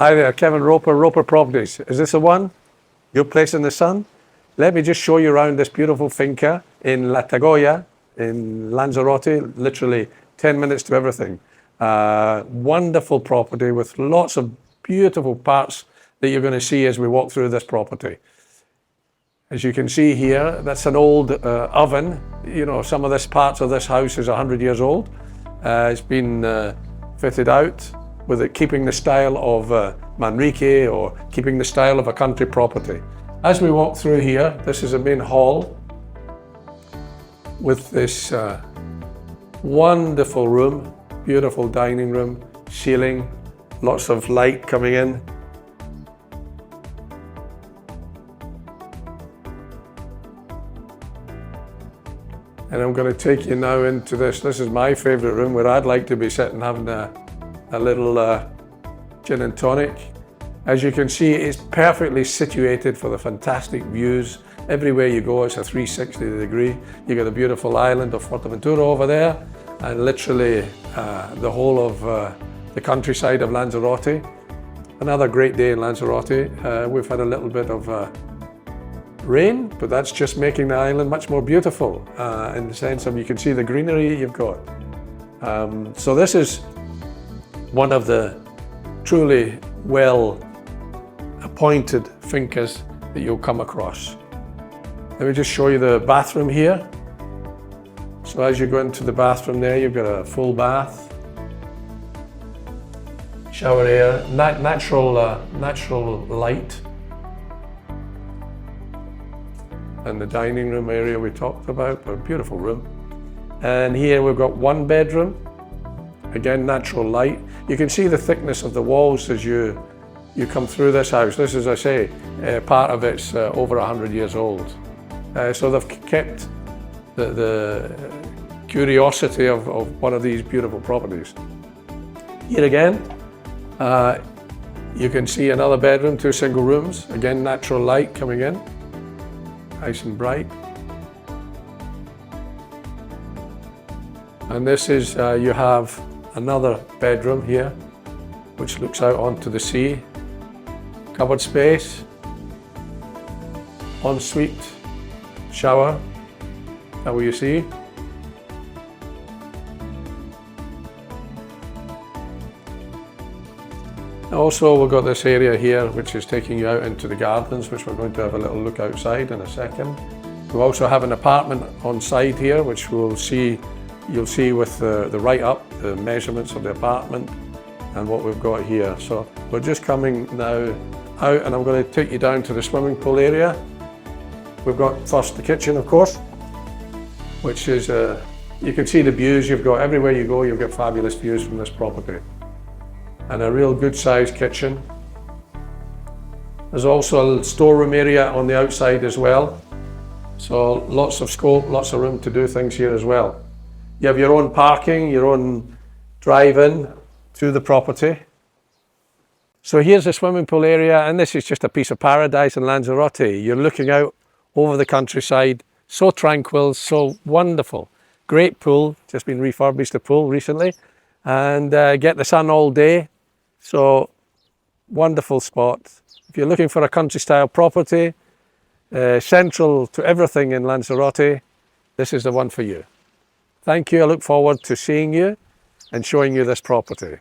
Hi there, Kevin Roper, Roper Properties. Is this the one? Your place in the sun? Let me just show you around this beautiful finca in La Tegoyo, in Lanzarote, literally 10 minutes to everything. Wonderful property with lots of beautiful parts that you're going to see as we walk through this property. As you can see here, that's an old oven. You know, some of this parts of this house is 100 years old. It's been fitted out with it keeping the style of Manrique or keeping the style of a country property. As we walk through here, this is a main hall with this wonderful room, beautiful dining room, ceiling, lots of light coming in. And I'm going to take you now into this. This is my favourite room where I'd like to be sitting having a little gin and tonic. As you can see, it's perfectly situated for the fantastic views. Everywhere you go, it's a 360 degree. You got a beautiful island of Fuerteventura over there, and literally the whole of the countryside of Lanzarote. Another great day in Lanzarote. We've had a little bit of rain, but that's just making the island much more beautiful in the sense of you can see the greenery you've got. So this is one of the truly well appointed fincas that you'll come across. Let me just show you the bathroom here. So as you go into the bathroom there, you've got a full bath, shower air, natural light, and the dining room area we talked about, a beautiful room. And here we've got one bedroom, again natural light. You can see the thickness of the walls as you come through this house. This is, as I say, part of it's over 100 years old. So they've kept the curiosity of one of these beautiful properties. Here again, you can see another bedroom, 2 single rooms. Again, natural light coming in, nice and bright. And this is, you have another bedroom here, which looks out onto the sea. Covered space, ensuite shower, that what you see. Also, we've got this area here, which is taking you out into the gardens, which we're going to have a little look outside in a second. We also have an apartment on site here, which you'll see with the write-up, the measurements of the apartment and what we've got here. So we're just coming now out, and I'm going to take you down to the swimming pool area. We've got first the kitchen, of course, which is, you can see the views you've got. Everywhere you go, you've got fabulous views from this property. And a real good sized kitchen. There's also a storeroom area on the outside as well. So lots of scope, lots of room to do things here as well. You have your own parking, your own drive-in to the property. So here's the swimming pool area, and this is just a piece of paradise in Lanzarote. You're looking out over the countryside, so tranquil, so wonderful. Great pool, just been refurbished the pool recently, and get the sun all day. So wonderful spot. If you're looking for a country style property, central to everything in Lanzarote, this is the one for you. Thank you. I look forward to seeing you and showing you this property.